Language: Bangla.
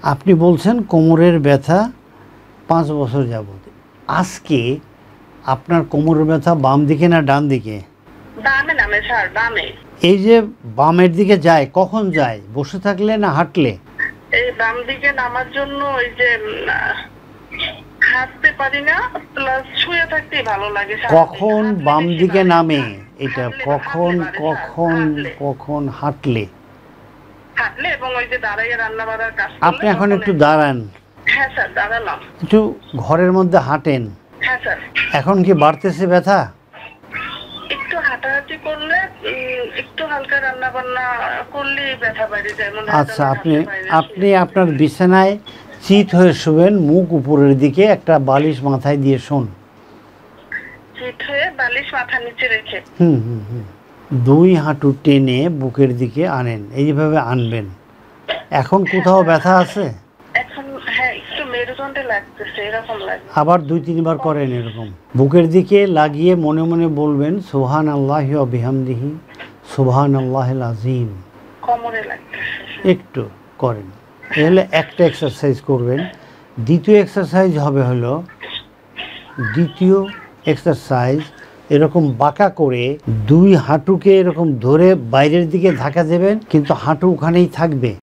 আপনি বলছেন কোমরের ব্যথা 5 বছর যাবত। আজকে আপনার কোমরের ব্যথা বাম দিকে না ডান দিকে? বামে নামে স্যার, বামে। এই যে বামের দিকে যায়, কখন যায়? বসে থাকলে না হাঁটলে? এই বাম দিকে নামার জন্য ওই যে হাঁটতে পারি না, প্লাস শুয়ে থাকতেই ভালো লাগে। কখন বাম দিকে নামে এটা? কখন কখন কখন হাঁটলে? হাঁটলে এবং ওই যে দাঁড়াইয়ে রান্না বাড়ার কাজ। আপনি এখন একটু দাঁড়ান। হ্যাঁ স্যার, দাঁড়ালাম। একটু ঘরের মধ্যে হাঁটেন। হ্যাঁ স্যার। এখন কি বাড়তেছে ব্যথা? একটু হাঁটাহাঁটি করলে, একটু হালকা রান্না বান্না করলে ব্যথা বেড়ে যায়। আচ্ছা, আপনি আপনার বিছানায় চিত হয়ে শুবেন, মুখ উপরের দিকে, একটা বালিশ মাথায় দিয়ে শোন। চিত হয়ে বালিশ মাথা নিচে রেখে। হুম হুম হুম 2 হাঁটু টেনে বুকের দিকে আনেন, এইভাবে আনবেন। এখন কোথাও ব্যথা আছে? এখন হ্যাঁ, একটু মেরুদণ্ডে লাগতেছে, এরকম লাগে। আবার 2-3 বার করেন এরকম। বুকের দিকে লাগিয়ে মনে মনে বলবেন সুবহানাল্লাহি ওয়া বিহামদিহি সুবহানাল্লাহিল আযীম। কোমরে লাগতেছে। একটু করেন। এই হলো একটা এক্সারসাইজ করবেন। দ্বিতীয় এক্সারসাইজ হবে হলো, দ্বিতীয় এক্সারসাইজ এরকম বাঁকা করে 2 হাঁটুকে এরকম ধরে বাইরের দিকে ধাক্কা দেবেন, কিন্তু হাঁটু ওখানেই থাকবে।